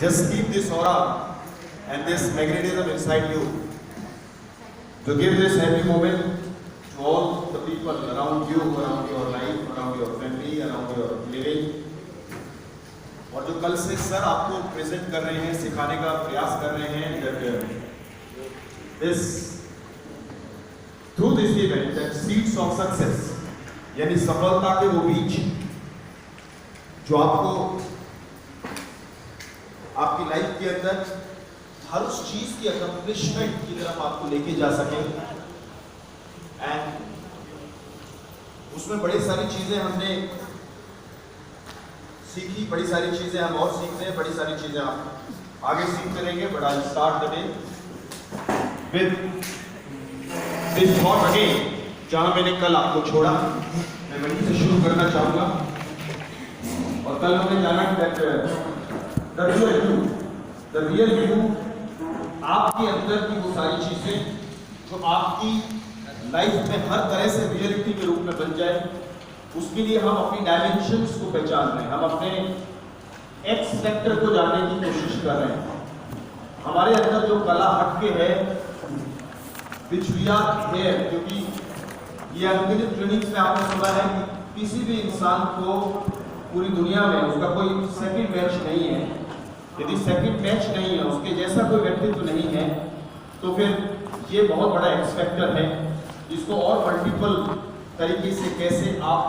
Just keep this aura and this magnetism inside you to give this happy moment to all the people around you, around your life, around your family, around your living. और जो कल से sir आपको present कर रहे हैं, सिखाने का प्रयास कर रहे हैं, through this event that seeds of success, यानी सफलता के वो बीज जो आपको आपकी लाइफ के अंदर हर उस चीज की अकम्प्लिशमेंट की तरफ आपको लेके जा सके। एंड उसमें बड़ी सारी चीजें हमने सीखी, बड़ी सारी चीजें हम और सीख रहे हैं, बड़ी सारी चीजें आप आगे सीखते रहेंगे। But I start the day with this thought again, जहां मैंने कल आपको छोड़ा, मैं वहीं से शुरू करना चाहूंगा। और कल हमने जाना दैट द रियल यू, आपके अंदर की वो सारी चीजें जो आपकी लाइफ में हर तरह से रियलिटी के रूप में बन जाए, उसके लिए हम अपनी डायमेंशंस को पहचान रहे हैं, हम अपने एक्स फैक्टर को जानने की कोशिश कर रहे हैं। हमारे अंदर जो कला हटके है, which we are here, क्योंकि ये अनगिनत ट्रेनिंग्स में आपने सुना है कि किसी भी इंसान को पूरी दुनिया में उसका कोई सेकंड मैच नहीं है। यदि सेकंड मैच नहीं है, उसके जैसा कोई व्यक्तित्व नहीं है, तो फिर ये बहुत बड़ा एक्स फैक्टर है, जिसको और मल्टीपल तरीके से कैसे आप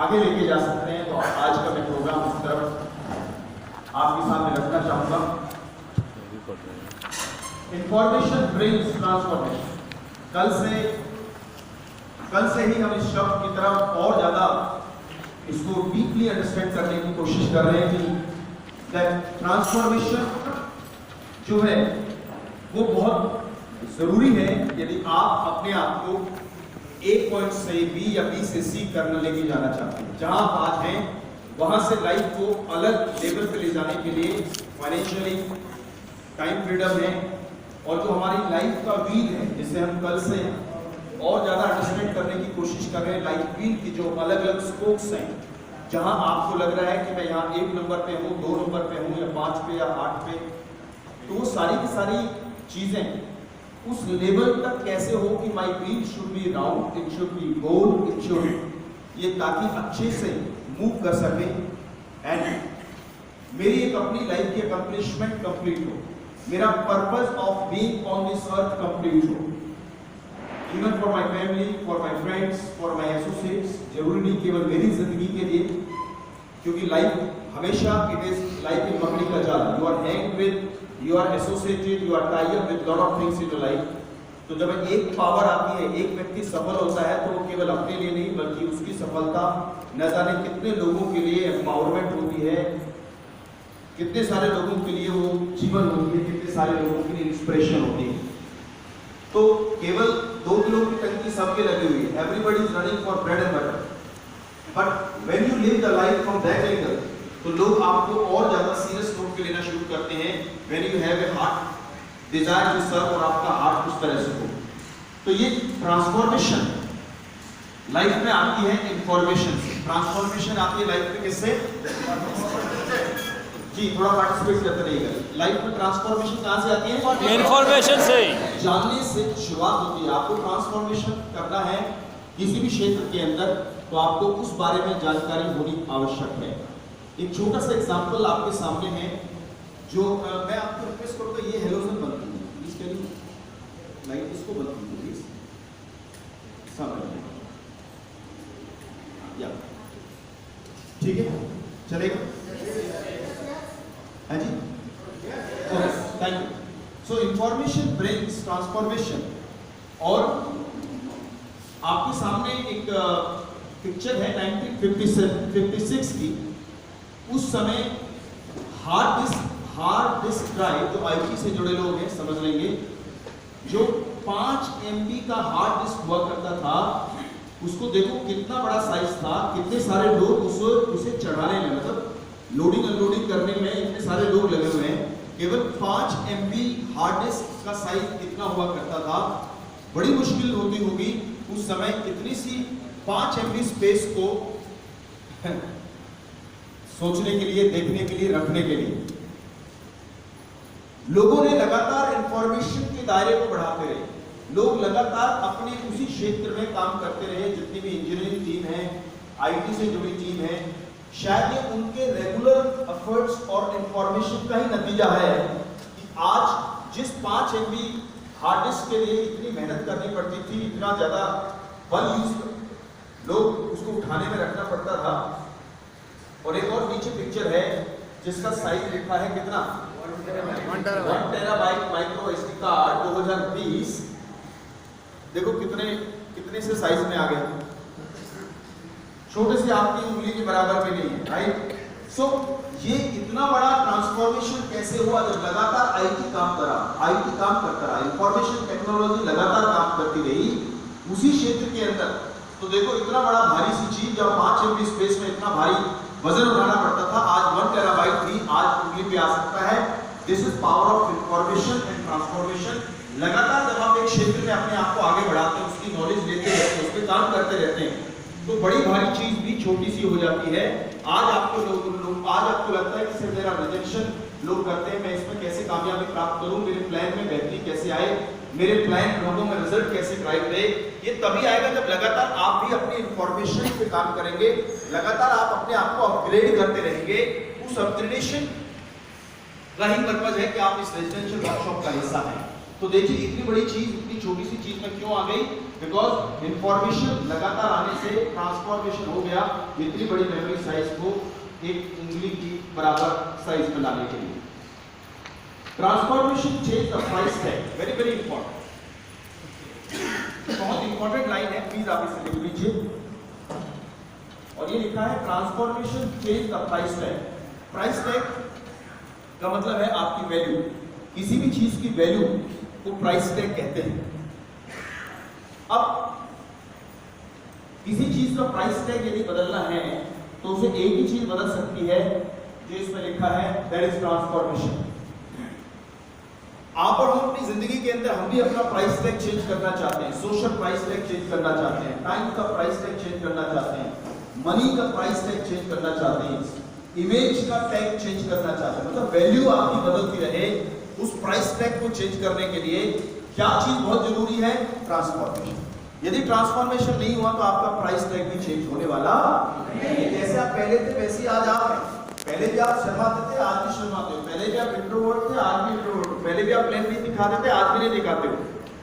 आगे लेके जा सकते हैं। तो आज का मैं प्रोग्राम उस तरफ आपके सामने रखना चाहूंगा। Information brings transformation. कल से ही हम इस शब्द की तरफ और ज्यादा इसको डीपली अंडरस्टैंड करने की कोशिश कर रहे हैं कि ट्रांसफॉर्मेशन जो है वो बहुत जरूरी है। यदि आप अपने आप को एक पॉइंट से बी या बी से सी करने लेके जाना चाहते हैं, जहां आप आज हैं वहां से लाइफ को अलग लेवल पे ले जाने के लिए फाइनेंशियली टाइम फ्रीडम है, और जो हमारी लाइफ का व्हील है, जिसे हम कल से और ज्यादा अंडरस्टैंड करने की कोशिश कर रहे हैं, लाइफ व्हील की जो अलग अलग स्पोक्स हैं, जहां आपको लग रहा है कि मैं यहाँ 1 नंबर पे हूँ, 2 नंबर पे हूँ, या 5 पे या 8 पे, तो वो सारी की सारी चीजें उस लेवल तक कैसे हो कि my wheel should be round, it should be गोल, इट शुड ये ताकि अच्छे से मूव कर सके एंड मेरी एक अपनी लाइफ की अकम्प्लिशमेंट कंप्लीट हो, मेरा purpose of being on this earth complete हो। Even for my family, for my friends, for my associates, जरूरी नहीं केवल मेरी जिंदगी के लिए, क्योंकि लाइफ हमेशा इट इज लाइक इन मकड़ी का जाल। You are hang with, you are associated, you are tied up with lot of things in your life. तो जब एक पावर आती है, एक व्यक्ति सफल होता है, तो वो केवल अपने लिए नहीं बल्कि उसकी सफलता न जाने कितने लोगों के लिए एम्पावरमेंट होती है, कितने सारे लोगों के लिए वो जीवन होती है, कितने सारे लोगों के लिए इंस्पिरेशन होती है। तो केवल 2 किलो की टंकी सबके लगी हुई है, everybody is running for bread and butter, but when you live the life from that angle, तो लोग आपको और ज्यादा सीरियस नोट पे लेना शुरू करते हैं। When you have a heart desire to serve, और आपका हार्ट उस तरह से हो, तो ये ट्रांसफॉर्मेशन लाइफ में आती है इंफॉर्मेशन से। ट्रांसफॉर्मेशन आती है लाइफ में किससे? जी थोड़ा पार्टिसिपेट करते रहिएगा। लाइफ में ट्रांसफॉर्मेशन कहां से आती है? इंफॉर्मेशन से। जानने से शुरुआत होती है। आपको ट्रांसफॉर्मेशन करना है किसी भी क्षेत्र के अंदर, तो आपको उस बारे में जानकारी होनी आवश्यक है। एक छोटा सा एग्जांपल आपके सामने है, जो मैं आपको रिक्वेस्ट करूंगा, ये हेलोजन बंद कीजिए प्लीज, करिए लाइट इसको बंद कीजिए प्लीज, या ठीक है चलेगा? हाँ जी, thank you. So information brings transformation. और आपके सामने एक पिक्चर है 1956 की। उस समय हार्ड डिस्क ड्राइव, जो आईटी से जुड़े लोग हैं समझ लेंगे, जो 5 MB का हार्ड डिस्क हुआ करता था, उसको देखो कितना बड़ा साइज था, कितने सारे लोग उसे चढ़ाने में, मतलब लोडिंग अनलोडिंग करने में इतने सारे लोग लगे हुए हैं। केवल 5 MB हार्ड डिस्क का साइज कितना हुआ करता था। बड़ी मुश्किल होती होगी उस समय इतनी सी 5 MB स्पेस को सोचने के लिए, देखने के लिए, रखने के लिए। लोगों ने लगातार इंफॉर्मेशन के दायरे को बढ़ाते रहे, लोग लगातार अपने उसी क्षेत्र में काम करते रहे। जितनी भी इंजीनियरिंग टीम है, आईटी से जुड़ी टीम है, शायद ये उनके रेगुलर एफर्ट्स और इंफॉर्मेशन का ही नतीजा है कि आज जिस 5 MB हार्ड डिस्क के लिए इतनी मेहनत करनी पड़ती थी, इतना ज्यादा बल यूज लोग उसको उठाने में रखना पड़ता था। और एक और नीचे पिक्चर है जिसका साइज लिखा है कितना, 1 टेराबाइट माइक्रो SD कार्ड 2020। देखो कितने से साइज में आ गए, छोटे से आपकी उंगली के बराबर भी नहीं है, राइट। सो ये इतना बड़ा ट्रांसफॉर्मेशन कैसे हुआ, जब लगातार आईटी काम करता रहा, इंफॉर्मेशन टेक्नोलॉजी लगातार काम करती रही उसी क्षेत्र के अंदर। तो देखो इतना बड़ा भारी सी चीज, जब 5 MB स्पेस में इतना भारी वजन उठाना पड़ता था, आज 1 टेराबाइट भी आज उंगली पे आ सकता है। This is power of information and transformation. लगातार जब आप एक क्षेत्र में अपने आप को आगे बढ़ाते हैं, उसकी नॉलेज लेते रहते हैं, उस पर काम करते रहते हैं, तो बड़ी भारी चीज भी छोटी सी हो जाती है। आज आपको लगता है कि सिर्फ मेरा रिजेक्शन लोग करते हैं, मैं इसमें कैसे कामयाबी प्राप्त करूं, मेरे प्लान में बेहतरी कैसे आए, मेरे प्लान लोगों में रिजल्ट कैसे ड्राइव दे। ये तभी आएगा जब लगातार आप भी अपनी इंफॉर्मेशन पे काम करेंगे, लगातार आप अपने आप को अपग्रेड करते रहेंगे। उस अपग्रेडेशन का ही पर्पज है कि आप इस रेजिडेंशियल वर्कशॉप का हिस्सा हैं। तो देखिए इतनी बड़ी चीज इतनी छोटी सी चीज में क्यों आ गई, बिकॉज इंफॉर्मेशन लगातार आने से ट्रांसफॉर्मेशन हो गया इतनी बड़ी मेमोरी साइज को एक उंगली की बराबर साइज में लाने के लिए। Transformation change the price tag, very very important, बहुत इंपॉर्टेंट लाइन है, प्लीज आप इसे लिख लीजिए। और ये लिखा है transformation change the price tag. Price tag का मतलब है आपकी वैल्यू, किसी भी चीज की वैल्यू को प्राइस टैग कहते हैं। अब किसी चीज का प्राइस टैग यदि बदलना है तो उसे एक ही चीज बदल सकती है जो इसमें लिखा है, दैट इज ट्रांसफॉर्मेशन। आप और हम अपनी जिंदगी के अंदर हम भी अपना प्राइस टैग चेंज करना चाहते हैं, सोशल प्राइस टैग चेंज करना चाहते हैं, टाइम का प्राइस टैग चेंज करना चाहते हैं, मनी का प्राइस टैग चेंज करना चाहते हैं, इमेज का टैग चेंज करना चाहते हैं। मतलब वैल्यू आपकी बदलती रहे, उस प्राइस टैग को चेंज करने के लिए क्या चीज बहुत जरूरी है, ट्रांसफॉर्मेशन। यदि ट्रांसफॉर्मेशन नहीं हुआ तो आपका प्राइस टैग भी चेंज होने वाला नहीं। जैसे आप पहले थे वैसे आज आप हैं। पहले भी आप शर्माते थे, आज भी शर्माते हो। पहले भी आप इंट्रोवर्ट थे, आज भी इंट्रोवर्ट हो। पहले भी आप प्लान नहीं दिखाते थे, आज भी नहीं दिखाते हो।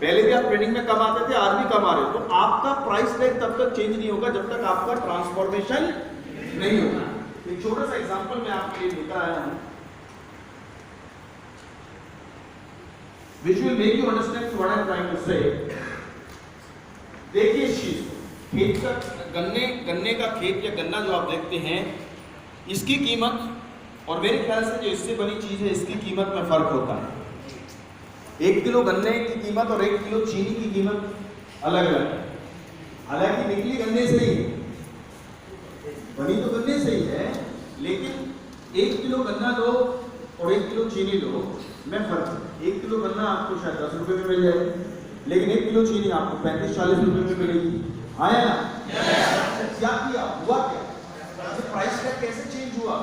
पहले भी आप ट्रेनिंग में कम आते थे, आज भी कम आ रहे हो। तो आपका प्राइस टैग तब तक चेंज नहीं होगा जब तक आपका ट्रांसफॉर्मेशन नहीं होगा। एक छोटा सा एग्जांपल मैं आपके लिए लेकर आया हूं which will make you understand what I am trying to say। देखिए इस चीज को, खेत का गन्ने का खेत या गन्ना जो आप देखते हैं, इसकी कीमत और मेरे ख्याल से जो इससे बनी चीज है इसकी कीमत में फर्क होता है। 1 किलो गन्ने की कीमत और 1 किलो चीनी की कीमत अलग अलग है। हालांकि निकली गन्ने से ही, बनी तो गन्ने से ही है, लेकिन 1 किलो गन्ना लो और 1 किलो चीनी लो में फर्क है। 1 किलो गन्ना आपको शायद 10 रुपए में मिल जाएगी, लेकिन 1 किलो चीनी आपको 35-40 रुपए में मिलेगी। आया ना? क्या किया, हुआ क्या? प्राइस टैग कैसे चेंज हुआ?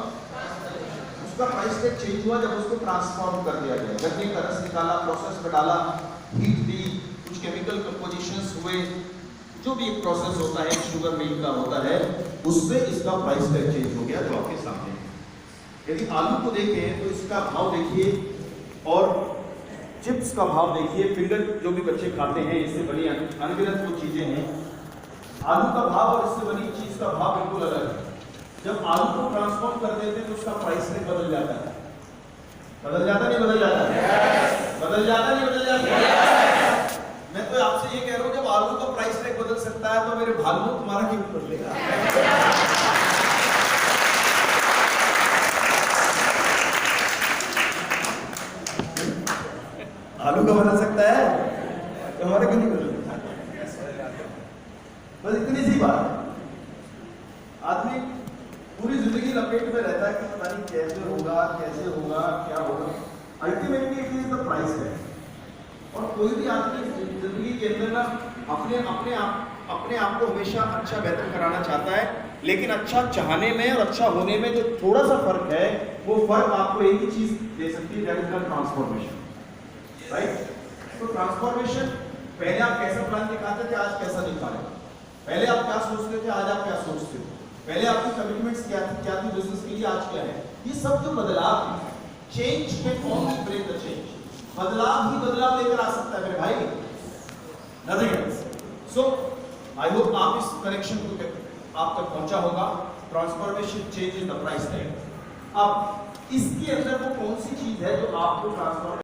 उसका प्राइस टैग चेंज हुआ जब उसको ट्रांसफॉर्म कर दिया गया। गन्ने का रस निकाला, प्रोसेस में डाला, हीट दी, कुछ केमिकल कंपोजिशंस हुए, जो भी एक प्रोसेस होता है शुगर मिल का होता है, उससे इसका प्राइस टैग चेंज हो गया जो आपके सामने है। यदि आलू को देखें तो इसका भाव देखिए और चिप्स का भाव देखिए, फिंगर जो भी बच्चे खाते हैं, इससे बनी अनगिनत वो चीजें हैं। आलू का भाव और इससे बनी चीज का भाव बिल्कुल अलग है। जब आलू को ट्रांसफॉर्म कर देते हैं तो उसका प्राइस टैग बदल जाता है। बदल जाता नहीं बदल जाता? बदल जाता नहीं बदल जाता? मैं तो आपसे ये कह रहा हूँ, जब आलू का प्राइस टैग बदल सकता है तो मेरे भालू तुम्हारा क्यों बदलेगा? आलू का बदल सकता है तो हमारे क्यों नहीं बदल सकता? बस इतनी सी बात है। आदमी पूरी जिंदगी लपेट में रहता है कि पता नहीं कैसे होगा क्या होगा। Ultimately it is the price है। और कोई भी आदमी जिंदगी के अंदर ना अपने आप को हमेशा अच्छा बेहतर कराना चाहता है, लेकिन अच्छा चाहने में और अच्छा होने में जो थोड़ा सा फर्क है, वो फर्क आपको एक ही चीज दे सकती है, that is the transformation, right? तो ट्रांसफॉर्मेशन, पहले आप कैसा प्लान दिखाते थे, आज कैसा दिखा रहे हो? पहले आप क्या सोचते थे, आज आप क्या सोचते हो? पहले आपकी कमिटमेंट्स क्या थी बिजनेस के लिए, आज क्या है? ये सब जो बदलाव है, change can only break the change. बदलाव ही बदलाव लेकर आ सकता है मेरे भाई, nothing else. So I hope आप इस कनेक्शन को आप तक पहुंचा होगा। Transformation change in the price tag. अब इसके अंदर वो कौन सी चीज है जो आपको ट्रांसफॉर्मेशन